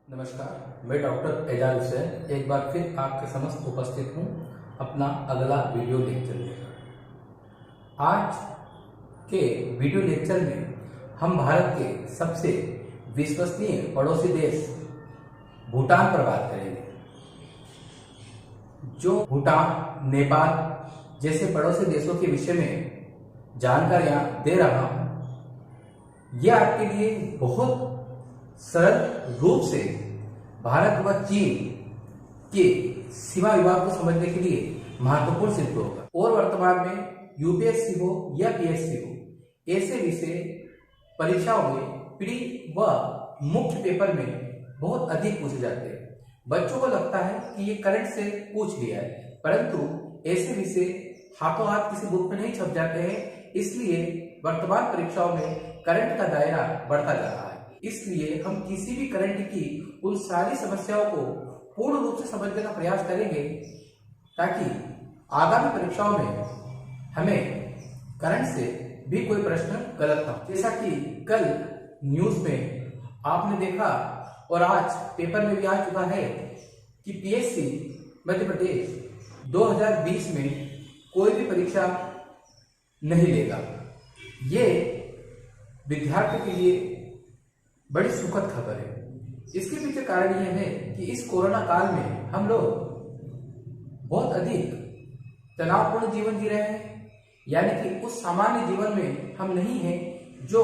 नमस्कार, मैं डॉक्टर एजाज हुसैन एक बार फिर आपके समक्ष उपस्थित हूँ अपना अगला वीडियो लेक्चर लेकर। आज के वीडियो लेक्चर में हम भारत के सबसे विश्वसनीय पड़ोसी देश भूटान पर बात करेंगे। जो भूटान, नेपाल जैसे पड़ोसी देशों के विषय में जानकारियाँ दे रहा हूँ, यह आपके लिए बहुत सरल रूप से भारत व चीन के सीमा विवाद को समझने के लिए महत्वपूर्ण सिद्ध होगा। और वर्तमान में यूपीएससी हो या पीएससी हो, ऐसे विषय परीक्षाओं में प्री व मुख्य पेपर में बहुत अधिक पूछे जाते हैं। बच्चों को लगता है कि ये करंट से पूछ लिया है, परंतु ऐसे विषय हाथों हाथ किसी बुक में नहीं छप जाते हैं। इसलिए वर्तमान परीक्षाओं में करंट का दायरा बढ़ता जा रहा है। इसलिए हम किसी भी करंट की उन सारी समस्याओं को पूर्ण रूप से समझने का प्रयास करेंगे, ताकि आगामी परीक्षाओं में हमें करंट से भी कोई प्रश्न गलत ना हो। जैसा कि कल न्यूज में आपने देखा और आज पेपर में भी आ चुका है कि पीएससी मध्य प्रदेश 2020 में कोई भी परीक्षा नहीं लेगा। ये विद्यार्थियों के लिए बड़ी सुखद खबर है। इसके पीछे कारण यह है कि इस कोरोना काल में हम लोग बहुत अधिक तनावपूर्ण जीवन जी रहे हैं, यानी कि उस सामान्य जीवन में हम नहीं हैं जो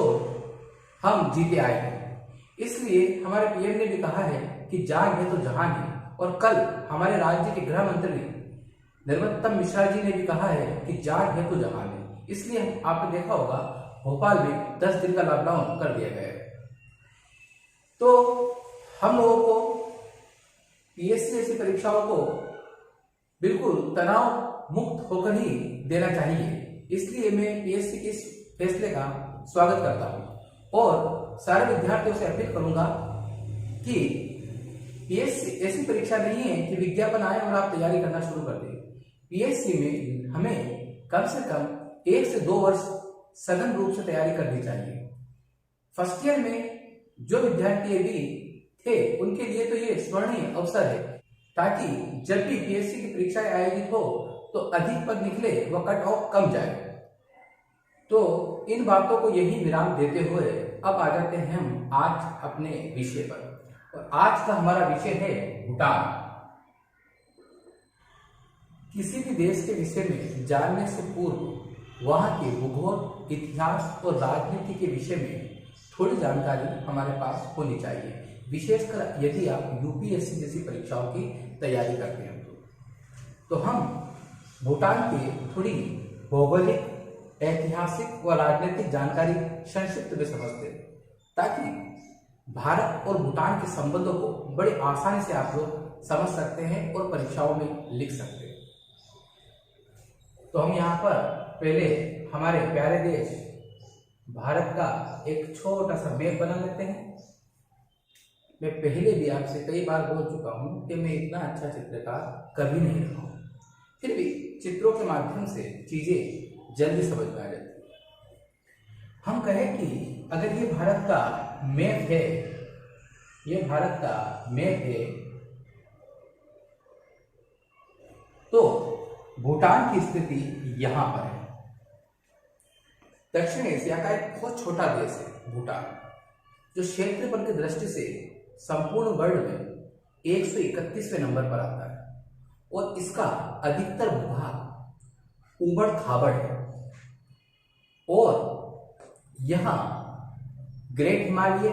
हम जीते आए हैं। इसलिए हमारे पीएम ने भी कहा है कि जाग है तो जहान है। और कल हमारे राज्य के गृह मंत्री नरोत्तम मिश्रा जी ने भी कहा है कि जाग है तो जहान है। इसलिए आपने देखा होगा भोपाल में 10 दिन का लॉकडाउन कर दिया गया है। तो हम लोगों को पीएससी जैसी परीक्षाओं को बिल्कुल तनाव मुक्त होकर ही देना चाहिए। इसलिए मैं पीएससी के इस फैसले का स्वागत करता हूं और सारे विद्यार्थियों से अपील करूंगा कि पीएससी ऐसी परीक्षा नहीं है कि विज्ञापन आए और आप तैयारी करना शुरू कर दें। पीएससी में हमें कम से कम 1 से 2 वर्ष सघन रूप से तैयारी करनी चाहिए। फर्स्ट ईयर में जो विद्यार्थी भी थे उनके लिए तो ये स्वर्णिम अवसर है, ताकि जब भी पीएससी की परीक्षाएं आयोजित हो तो अधिक पद निकले व कट ऑफ कम जाए। तो इन बातों को यही विराम देते हुए अब आ जाते हैं हम आज अपने विषय पर। और आज का हमारा विषय है भूटान। किसी भी देश के विषय में जानने से पूर्व वहां के भूगोल, इतिहास और राजनीति के विषय में थोड़ी जानकारी हमारे पास होनी चाहिए, विशेषकर यदि आप यूपीएससी जैसी परीक्षाओं की तैयारी करते हैं। तो हम भूटान की थोड़ी भौगोलिक, ऐतिहासिक व राजनीतिक जानकारी संक्षिप्त में समझते हैं, ताकि भारत और भूटान के संबंधों को बड़ी आसानी से आप लोग समझ सकते हैं और परीक्षाओं में लिख सकते हैं। तो हम यहाँ पर पहले हमारे प्यारे देश भारत का एक छोटा सा मैप बना लेते हैं। मैं पहले भी आपसे कई बार बोल चुका हूं कि मैं इतना अच्छा चित्रकार कभी नहीं रहा हूं, फिर भी चित्रों के माध्यम से चीजें जल्दी समझ में आ जाती हैं। हम कहें कि अगर ये भारत का मैप है, ये भारत का मैप है, तो भूटान की स्थिति यहां पर है। दक्षिण एशिया का एक बहुत छोटा देश है भूटान, जो क्षेत्रफल की दृष्टि से संपूर्ण वर्ल्ड में 131वें नंबर पर आता है। और इसका अधिकतर भूभाग उबड़ खाबड़ है और यहाँ ग्रेट हिमालय,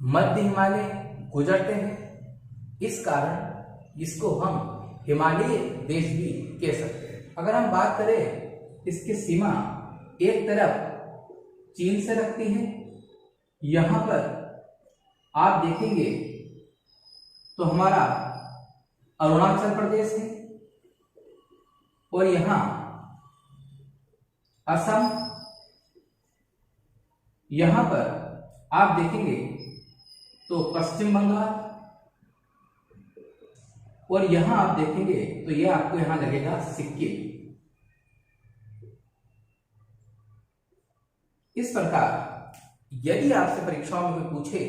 मध्य हिमालय गुजरते हैं। इस कारण इसको हम हिमालयी देश भी कह सकते हैं। अगर हम बात करें इसकी सीमा, एक तरफ चीन से लगती है, यहां पर आप देखेंगे तो हमारा अरुणाचल प्रदेश है, और यहां असम, यहां पर आप देखेंगे तो पश्चिम बंगाल, और यहां आप देखेंगे तो यह आपको यहां लगेगा सिक्किम। इस प्रकार यदि आपसे परीक्षाओं में पूछे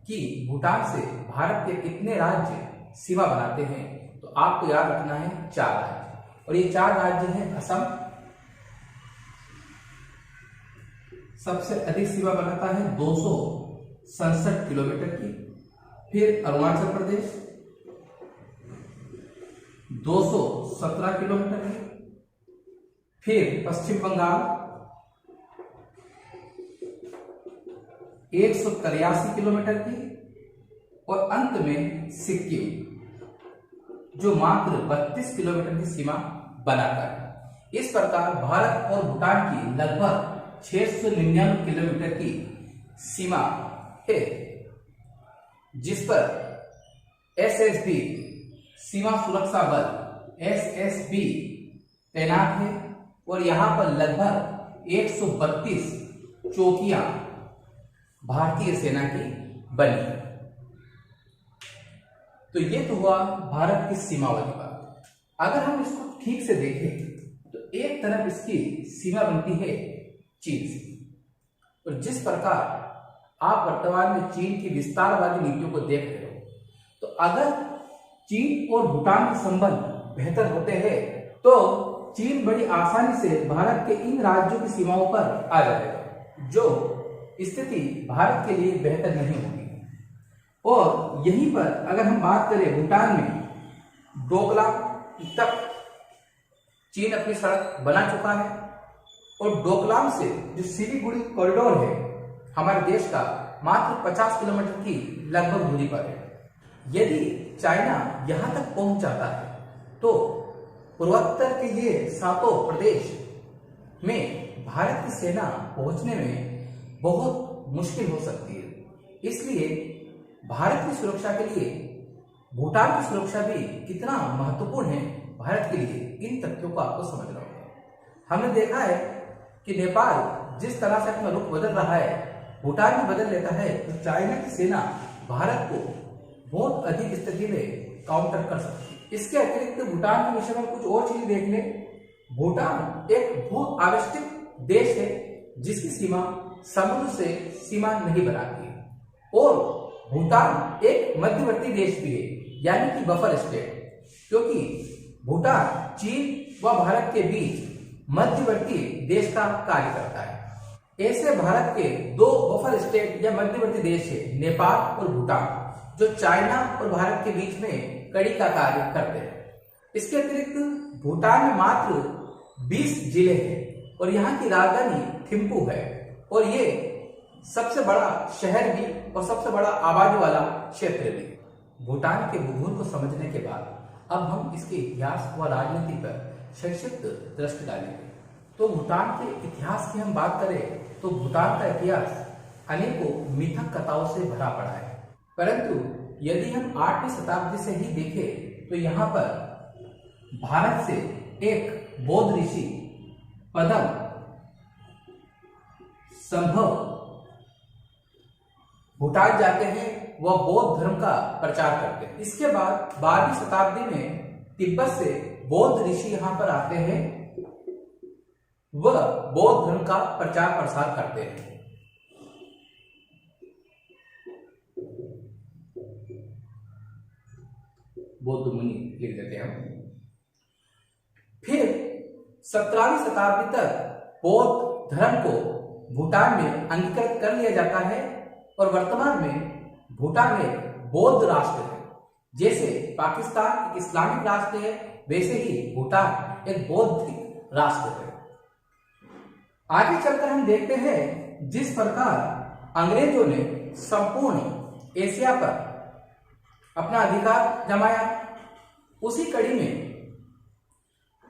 कि भूटान से भारत के कितने राज्य सीमा बनाते हैं, तो आपको याद रखना है 4 राज्य, और ये 4 राज्य हैं असम सबसे अधिक सीमा बनाता है 267 किलोमीटर की, फिर अरुणाचल प्रदेश 217 किलोमीटर की, फिर पश्चिम बंगाल 183 किलोमीटर की, और अंत में सिक्किम जो मात्र 32 किलोमीटर की सीमा बनाता है। इस प्रकार भारत और भूटान की लगभग 699 किलोमीटर की सीमा है, जिस पर एसएसबी सीमा सुरक्षा बल एसएसबी तैनात है, और यहां पर लगभग 132 चौकियां भारतीय सेना की बनी है। तो ये तो हुआ भारत की सीमा वाली बात। अगर हम इसको ठीक से देखें तो एक तरफ इसकी सीमा बनती है चीन से, और जिस प्रकार आप वर्तमान में चीन की विस्तारवादी नीतियों को देख रहे हो, तो अगर चीन और भूटान के संबंध बेहतर होते हैं तो चीन बड़ी आसानी से भारत के इन राज्यों की सीमाओं पर आ जाएगा, जो स्थिति भारत के लिए बेहतर नहीं होगी। और यहीं पर अगर हम बात करें भूटान में डोकलाम तक चीन अपनी सड़क बना चुका है, और डोकलाम से जो सिलीगुड़ी कॉरिडोर है हमारे देश का मात्र 50 किलोमीटर की लगभग दूरी पर है। यदि चाइना यहां तक पहुंच जाता है तो पूर्वोत्तर के ये 7 प्रदेश में भारत की सेना पहुंचने में बहुत मुश्किल हो सकती है। इसलिए भारत की सुरक्षा के लिए भूटान की सुरक्षा भी कितना महत्वपूर्ण है भारत के लिए, इन तथ्यों को आपको समझना होगा। हमने देखा है कि नेपाल जिस तरह से अपना रुख बदल रहा है, भूटान भी बदल लेता है, तो चाइना की सेना भारत को बहुत अधिक स्थिति में काउंटर कर सकती है। इसके अतिरिक्त भूटान के विषय में कुछ और चीज देख लें। भूटान एक भू आवश्यक देश है जिसकी सीमा समुद्र से सीमा नहीं बनाती है, और भूटान एक मध्यवर्ती देश भी है, यानी कि बफर स्टेट, क्योंकि भूटान चीन व भारत के बीच मध्यवर्ती देश का कार्य करता है। ऐसे भारत के 2 बफर स्टेट या मध्यवर्ती देश है, नेपाल और भूटान, जो चाइना और भारत के बीच में कड़ी का कार्य करते हैं। इसके अतिरिक्त भूटान में मात्र 20 जिले हैं, और यहाँ की राजधानी थिम्पू है, और ये सबसे बड़ा शहर भी और सबसे बड़ा आबादी वाला क्षेत्र भी। भूटान के भूगोल को समझने के बाद अब हम इसके इतिहास व राजनीति पर संक्षिप्त दृष्टि डालेंगे। तो भूटान के इतिहास की हम बात करें तो भूटान का इतिहास अनेकों मिथक कथाओं से भरा पड़ा है, परंतु यदि हम 8वीं शताब्दी से ही देखें तो यहाँ पर भारत से एक बौद्ध ऋषि पद्म संभव भूटान जाते हैं, वह बौद्ध धर्म का प्रचार करते हैं। इसके बाद 12वीं शताब्दी में तिब्बत से बौद्ध ऋषि यहाँ पर आते हैं, वह बौद्ध धर्म का प्रचार प्रसार करते हैं। बौद्ध मुनि लिख देते हैं। फिर 17वीं शताब्दी तक बौद्ध धर्म को भूटान में अंगीकृत कर लिया जाता है, और वर्तमान में भूटान एक बौद्ध राष्ट्र है। जैसे पाकिस्तान एक इस्लामिक राष्ट्र है, वैसे ही भूटान एक बौद्धिक राष्ट्र है। आगे चलकर हम देखते हैं जिस प्रकार अंग्रेजों ने संपूर्ण एशिया पर अपना अधिकार जमाया, उसी कड़ी में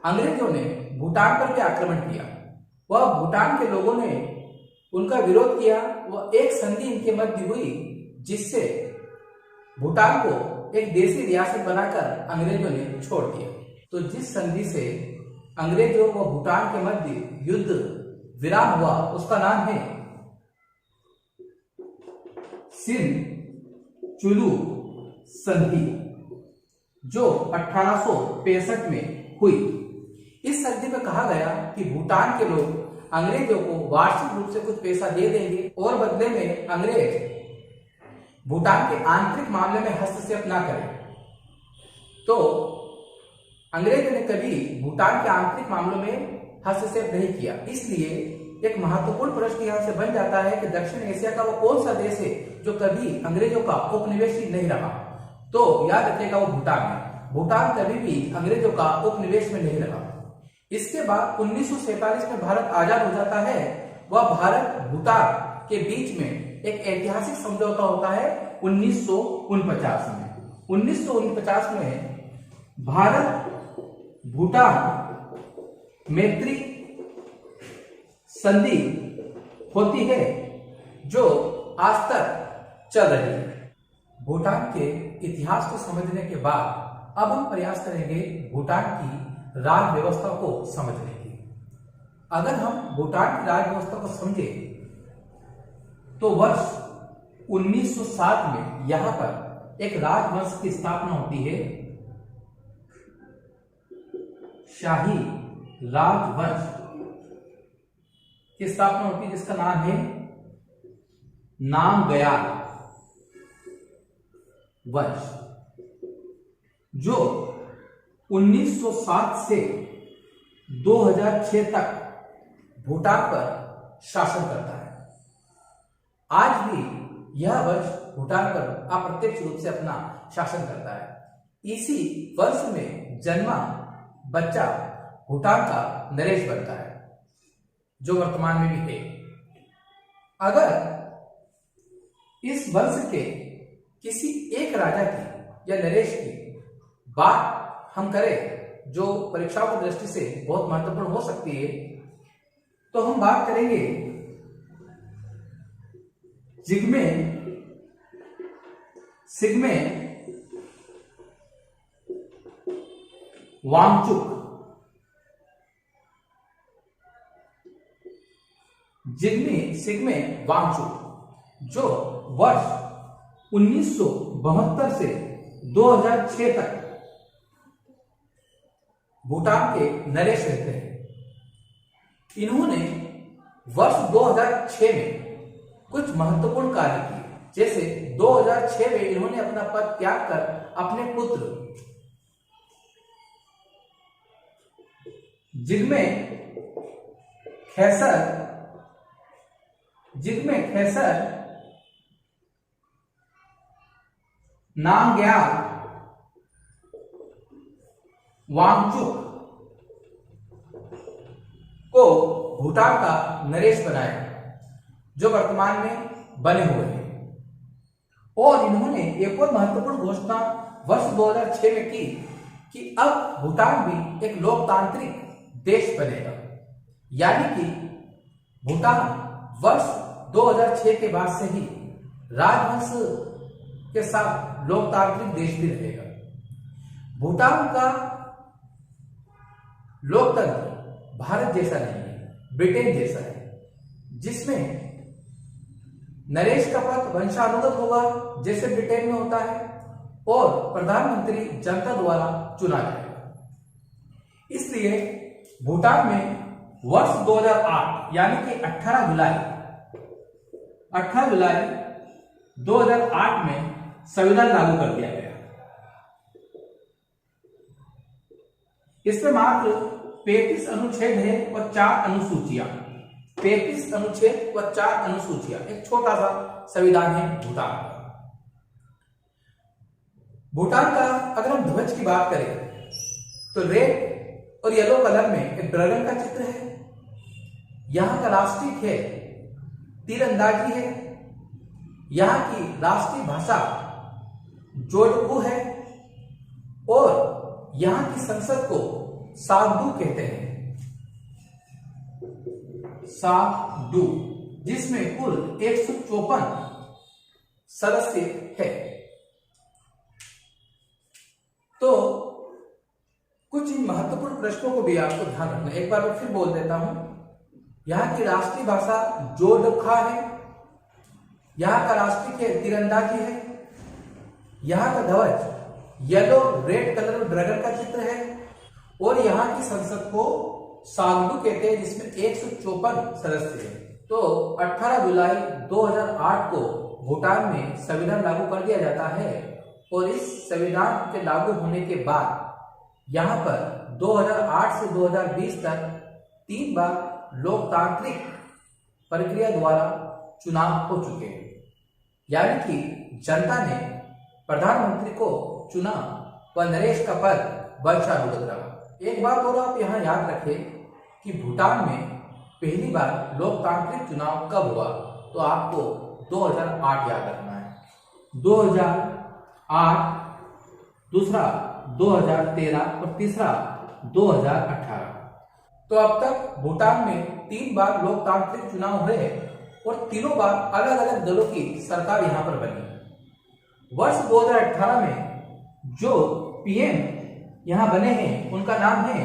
अंग्रेजों ने भूटान पर भी आक्रमण किया। वह भूटान के लोगों ने उनका विरोध किया, वह एक संधि इनके मध्य हुई, जिससे भूटान को एक देशी रियासत बनाकर अंग्रेजों ने छोड़ दिया। तो जिस संधि से अंग्रेजों व भूटान के मध्य युद्ध विराम हुआ उसका नाम है सिंध-चुलू संधि, जो 1865 में हुई। इस संधि में कहा गया कि भूटान के लोग अंग्रेजों को वार्षिक रूप से कुछ पैसा दे देंगे, और बदले में अंग्रेज भूटान के आंतरिक मामले में हस्तक्षेप ना करे। तो अंग्रेजों ने कभी भूटान के आंतरिक मामलों में हस्तक्षेप नहीं किया। इसलिए एक महत्वपूर्ण प्रश्न यहां से बन जाता है कि दक्षिण एशिया का वो कौन सा देश है जो कभी अंग्रेजों का उपनिवेशी नहीं रहा। तो याद रखिएगा वो भूटान है। भूटान कभी भी अंग्रेजों का उपनिवेश में नहीं रहा। इसके बाद 1947 में भारत आजाद हो जाता है। वह भारत भूटान के बीच में एक ऐतिहासिक समझौता होता है 1949 में। 1949 में भारत भूटान मैत्री संधि होती है जो आज तक चल रही है। भूटान के इतिहास को समझने के बाद अब हम प्रयास करेंगे भूटान की राज व्यवस्था को समझने की। अगर हम भूटान की राज व्यवस्था को समझे तो वर्ष 1907 में यहां पर एक राजवंश की स्थापना होती है, शाही राजवंश की स्थापना होती है, जिसका नाम है नामग्याल वंश, जो 1907 से 2006 तक भूटान पर शासन करता है। आज भी यह वंश भूटान पर अप्रत्यक्ष रूप से अपना शासन करता है। इसी वर्ष में जन्मा बच्चा भूटान का नरेश बनता है, जो वर्तमान में भी है। अगर इस वंश के किसी एक राजा की या नरेश की बात हम करें, जो परीक्षाओं की दृष्टि से बहुत महत्वपूर्ण हो सकती है, तो हम बात करेंगे जिग्मे सिग्मे वांगचुक। जिग्मे सिग्मे वांगचुक जो वर्ष 1972 से 2006 तक भूटान के नरेश रहते हैं। इन्होंने वर्ष 2006 में कुछ महत्वपूर्ण कार्य किए। जैसे 2006 में इन्होंने अपना पद त्याग कर अपने पुत्र जिग्मे खेसर नामग्याल वांगचुक को भूटान का नरेश बनाया, जो वर्तमान में बने हुए हैं। और इन्होंने एक और महत्वपूर्ण घोषणा वर्ष 2006 में की कि अब भूटान भी एक लोकतांत्रिक देश बनेगा। यानी कि भूटान वर्ष 2006 के बाद से ही राजवंश के साथ लोकतांत्रिक देश भी रहेगा। भूटान का लोकतंत्र भारत जैसा नहीं है, ब्रिटेन जैसा है, जिसमें नरेश का पद वंशानुगत होगा जैसे ब्रिटेन में होता है, और प्रधानमंत्री जनता द्वारा चुना जाएगा। इसलिए भूटान में वर्ष 2008 यानी कि 18 जुलाई 2008 में संविधान लागू कर दिया गया। इसमें मात्र 35 अनुच्छेद है और 4 अनुसूचियां। 35 अनुच्छेद व 4 अनुसूचियां, एक छोटा सा संविधान है भूटान का। भूटान का अगर हम ध्वज की बात करें तो रेड और येलो कलर में एक ड्रैगन का चित्र है। यहां का राष्ट्रीय खेल तीरंदाजी है। यहां की राष्ट्रीय भाषा जोडपू है और यहां की संसद को सागडू कहते हैं, सागडू, जिसमें कुल 154 सदस्य है। तो कुछ इन महत्वपूर्ण प्रश्नों को भी आपको ध्यान रखना। एक बार मैं फिर बोल देता हूं। यहाँ की राष्ट्रीय भाषा जोडखा है। यहाँ का राष्ट्रीय खेल तीरंदाजी है। यहाँ का ध्वज येलो रेड कलर में ड्रैगन का चित्र है और यहाँ की संसद को सागडू कहते हैं, जिसमें 154 सदस्य हैं। तो 18 जुलाई 2008 को भूटान में संविधान लागू कर दिया जाता है और इस संविधान के लागू होने के बाद यहाँ पर 2008 से 2020 तक 3 बार लोकतांत्रिक प्रक्रिया द्वारा चुनाव हो चुके हैं। यानी कि जनता ने प्रधानमंत्री को चुना व नरेश का पद वंशानुगत रहा। एक बात और आप यहाँ याद रखें कि भूटान में पहली बार लोकतांत्रिक चुनाव कब हुआ, तो आपको 2008 याद रखना है। 2008, दूसरा 2013 और तीसरा 2018। तो अब तक भूटान में 3 बार लोकतांत्रिक चुनाव हुए और तीनों बार अलग अलग दलों की सरकार यहां पर बनी। वर्ष 2018 में जो पीएम यहां बने हैं उनका नाम है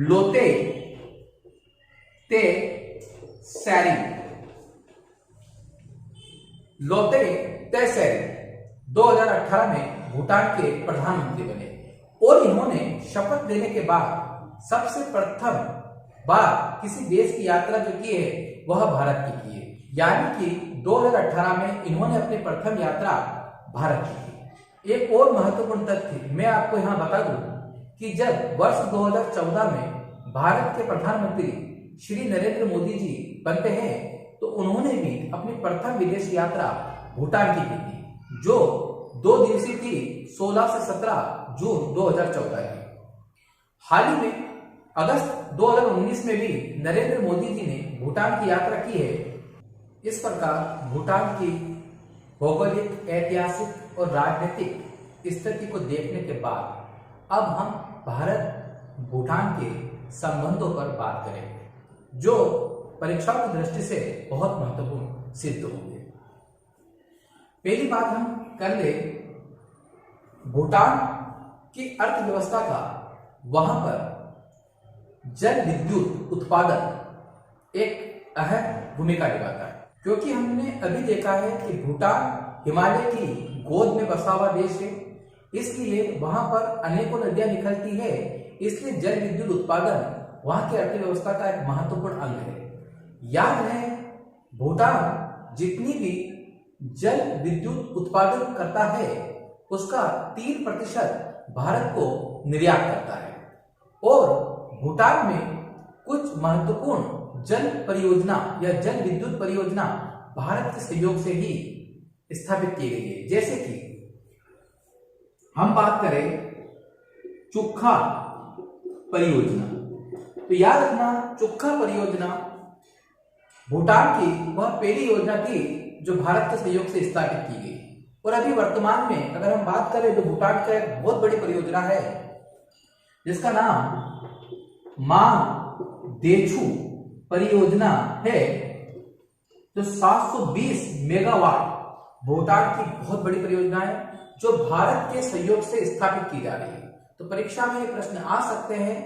लोते ते सैरिंग। लोते ते सैरिंग 2018 में भूटान के प्रधानमंत्री बने और इन्होंने शपथ लेने के बाद सबसे प्रथम बार किसी देश की यात्रा जो की है वह भारत की है। यानी कि 2018 में इन्होंने अपनी प्रथम यात्रा भारत की थी। एक और महत्वपूर्ण तथ्य मैं आपको यहां बता दूं कि जब वर्ष 2014 में भारत के प्रधानमंत्री श्री नरेंद्र मोदी जी बनते हैं तो उन्होंने भी अपनी प्रथम विदेश यात्रा भूटान की थी, जो 2 दिवसीय थी 16 से 17 जून 2014 की। हाल ही में अगस्त 2019 में भी नरेंद्र मोदी जी ने भूटान की यात्रा की है। इस प्रकार भूटान की भौगोलिक, ऐतिहासिक और राजनीतिक स्थिति को देखने के बाद अब हम भारत भूटान के संबंधों पर बात करेंगे, जो परीक्षाओं की दृष्टि से बहुत महत्वपूर्ण सिद्ध होंगे। पहली बात हम कर ले भूटान की अर्थव्यवस्था का। वहां पर जल विद्युत उत्पादन एक अहम भूमिका निभाता है, क्योंकि हमने अभी देखा है कि भूटान हिमालय की गोद में बसा हुआ देश है, इसलिए वहां पर अनेकों नदियां निकलती है, इसलिए जल विद्युत उत्पादन वहां की अर्थव्यवस्था का एक महत्वपूर्ण अंग है। याद है, भूटान जितनी भी जल विद्युत उत्पादन करता है उसका 3% भारत को निर्यात करता है और भूटान में कुछ महत्वपूर्ण जल परियोजना या जल विद्युत परियोजना भारत के सहयोग से ही स्थापित की गई है। जैसे कि हम बात करें चुक्खा परियोजना, तो याद रखना चुक्खा परियोजना भूटान की वह पहली योजना थी जो भारत के सहयोग से स्थापित की गई। और अभी वर्तमान में अगर हम बात करें तो भूटान का एक बहुत बड़ी परियोजना है जिसका नाम मांगदेछू परियोजना है, जो 720 मेगावाट भूटान की बहुत बड़ी परियोजना है जो भारत के सहयोग से स्थापित की जा रही है। तो परीक्षा में ये प्रश्न आ सकते हैं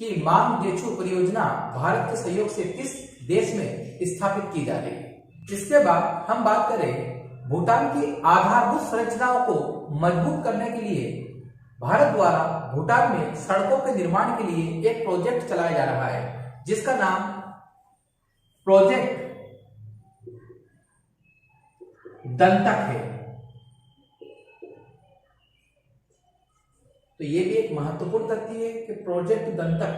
कि मांगदेछू परियोजना भारत के सहयोग से किस देश में स्थापित की जा रही है। इसके बाद हम बात करें भूटान की आधारभूत संरचनाओं को मजबूत करने के लिए भारत द्वारा भूटान में सड़कों के निर्माण के लिए एक प्रोजेक्ट चलाया जा रहा है जिसका नाम प्रोजेक्ट दंतक है। तो ये भी एक महत्वपूर्ण तथ्य है कि प्रोजेक्ट दंतक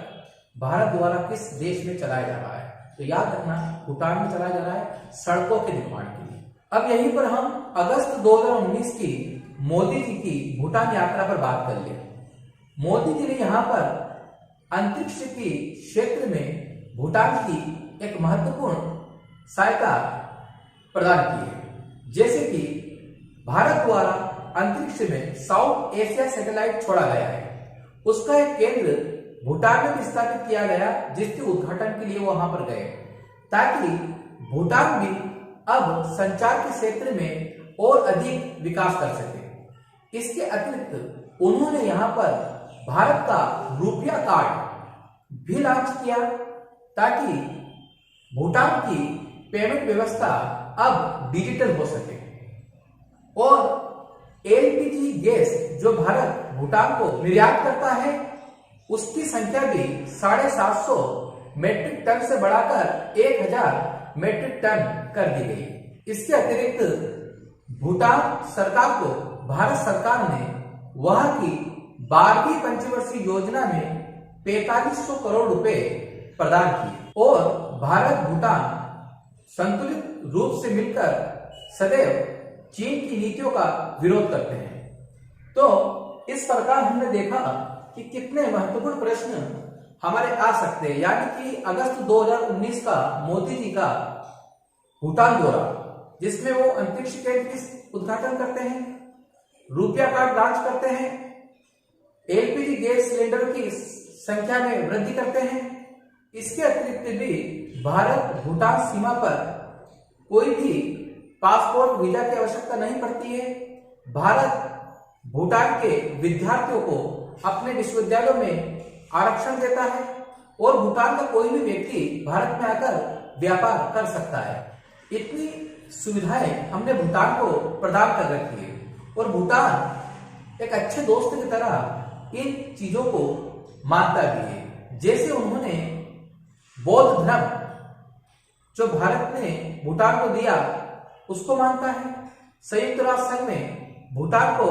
भारत द्वारा किस देश में चलाया जा रहा है। तो याद रखना भूटान में चलाया जा रहा है सड़कों के निर्माण के लिए। अब यहीं पर हम अगस्त 2019 की मोदी जी की भूटान यात्रा पर बात कर ले। मोदी जी ने यहाँ पर अंतरिक्ष की क्षेत्र में भूटान की एक महत्वपूर्ण सहायता प्रदान की है। जैसे कि भारत द्वारा अंतरिक्ष में साउथ एशिया सैटेलाइट छोड़ा गया है, उसका एक केंद्र भूटान में भी स्थापित किया गया जिसके उद्घाटन के लिए वो वहां पर गए ताकि भूटान भी अब संचार के क्षेत्र में और अधिक विकास कर सके। इसके अतिरिक्त उन्होंने यहाँ पर भारत का रुपया कार्ड भी लॉन्च किया ताकि भूटान की पेमेंट व्यवस्था अब डिजिटल हो सके। और एलपीजी गैस जो भारत भूटान को निर्यात करता है उसकी संख्या भी 750 मेट्रिक टन से बढ़ाकर 1000 मेट्रिक टन कर दी गई। इसके अतिरिक्त भूटान सरकार को भारत सरकार ने वहां की 12वीं पंचवर्षीय योजना में 4500 करोड़ रुपए प्रदान किए और भारत भूटान संतुलित रूप से मिलकर सदैव चीन की नीतियों का विरोध करते हैं। तो इस प्रकार हमने देखा कि कितने महत्वपूर्ण प्रश्न हमारे आ सकते हैं। यानी कि अगस्त 2019 का मोदी जी का भूटान दौरा, जिसमें वो अंतरिक्ष केंद्र की उद्घाटन करते हैं, रुपया कार्ड लॉन्च करते हैं, एलपीजी गैस सिलेंडर की संख्या में वृद्धि करते हैं। इसके अतिरिक्त भी भारत भूटान सीमा पर कोई भी पासपोर्ट वीजा की आवश्यकता नहीं पड़ती है। भारत भूटान के विद्यार्थियों को अपने विश्वविद्यालयों में आरक्षण देता है और भूटान का कोई भी व्यक्ति भारत में आकर व्यापार कर सकता है। इतनी सुविधाएं हमने भूटान को प्रदान कर रखी है और भूटान एक अच्छे दोस्त की तरह इन चीजों को मानता भी है। जैसे उन्होंने बौद्ध धर्म जो भारत ने भूटान को दिया उसको मानता है, संयुक्त राष्ट्र संघ में भूटान को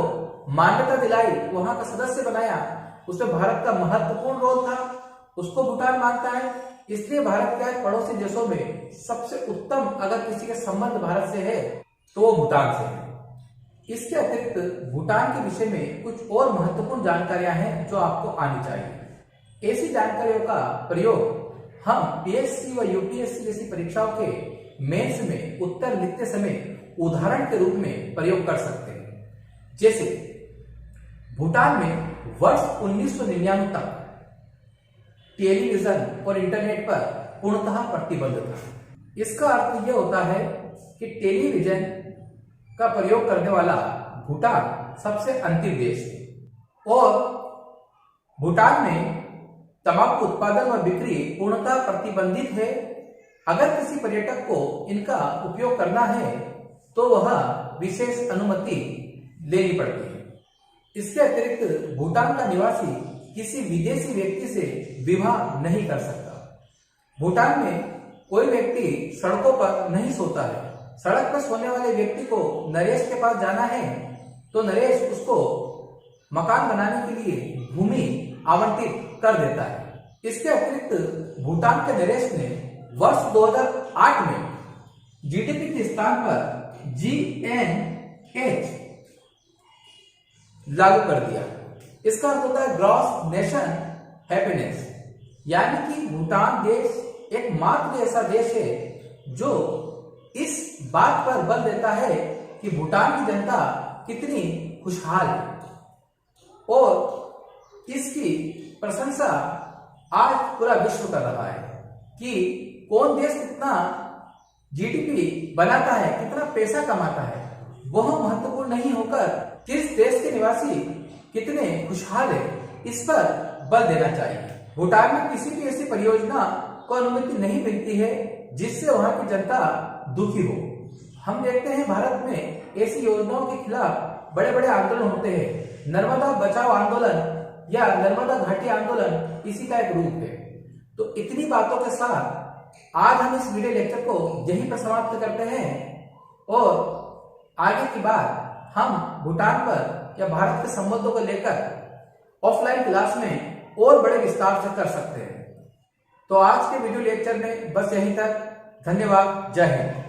मान्यता दिलाई, वहां का सदस्य बनाया, उसमें भारत का महत्वपूर्ण रोल था, उसको भूटान मानता है। इसलिए भारत के पड़ोसी देशों में सबसे उत्तम अगर किसी के संबंध भारत से है तो वो भूटान से है। इसके अतिरिक्त भूटान के विषय में कुछ और महत्वपूर्ण जानकारियां हैं जो आपको आनी चाहिए। ऐसी जानकारियों का प्रयोग हम पीएससी व यूपीएससी जैसी परीक्षाओं के मेंस में उत्तर लिखते समय उदाहरण के रूप में प्रयोग कर सकते हैं। जैसे भूटान में वर्ष 1999 तक टेलीविजन और इंटरनेट पर पूर्णतः प्रतिबंध था। इसका अर्थ यह होता है कि टेलीविजन का प्रयोग करने वाला भूटान सबसे अंतिम देश है और भूटान में तंबाकू उत्पादन व बिक्री पूर्णतः प्रतिबंधित है। अगर किसी पर्यटक को इनका उपयोग करना है तो वह विशेष अनुमति लेनी पड़ती है। इसके अतिरिक्त भूटान का निवासी किसी विदेशी व्यक्ति से विवाह नहीं कर सकता। भूटान में कोई व्यक्ति सड़कों पर नहीं सोता है। सड़क पर सोने वाले व्यक्ति को नरेश के पास जाना है तो नरेश उसको मकान बनाने के लिए भूमि आवंटित कर देता है। इसके अतिरिक्त भूटान के नरेश ने वर्ष 2008 में जीडीपी के स्थान पर जीएनएच लागू कर दिया। इसका अर्थ होता है ग्रॉस नेशन हैप्पीनेस, यानी कि भूटान देश एकमात्र ऐसा देश है जो इस बात पर बल देता है कि भूटान की जनता कितनी खुशहाल है और इसकी प्रशंसा आज पूरा विश्व कर रहा है कि कौन देश कितना जीडीपी बनाता है, कितना पैसा कमाता है, वह महत्वपूर्ण नहीं होकर किस देश के निवासी कितने खुशहाल है इस पर बल देना चाहिए। भूटान में किसी भी ऐसी परियोजना को अनुमति नहीं मिलती है जिससे वहां की जनता दुखी हो। हम देखते हैं भारत में ऐसी योजनाओं के खिलाफ बड़े बड़े आंदोलन होते हैं। नर्मदा बचाओ आंदोलन या नर्मदा घाटी आंदोलन इसी का एक रूप है। तो इतनी बातों के साथ आज हम इस वीडियो लेक्चर को यहीं पर समाप्त करते हैं और आगे की बात हम भूटान पर या भारत के संबंधों को लेकर ऑफलाइन क्लास में और बड़े विस्तार से कर सकते हैं। तो आज के वीडियो लेक्चर में बस यहीं तक। धन्यवाद। जय हिंद।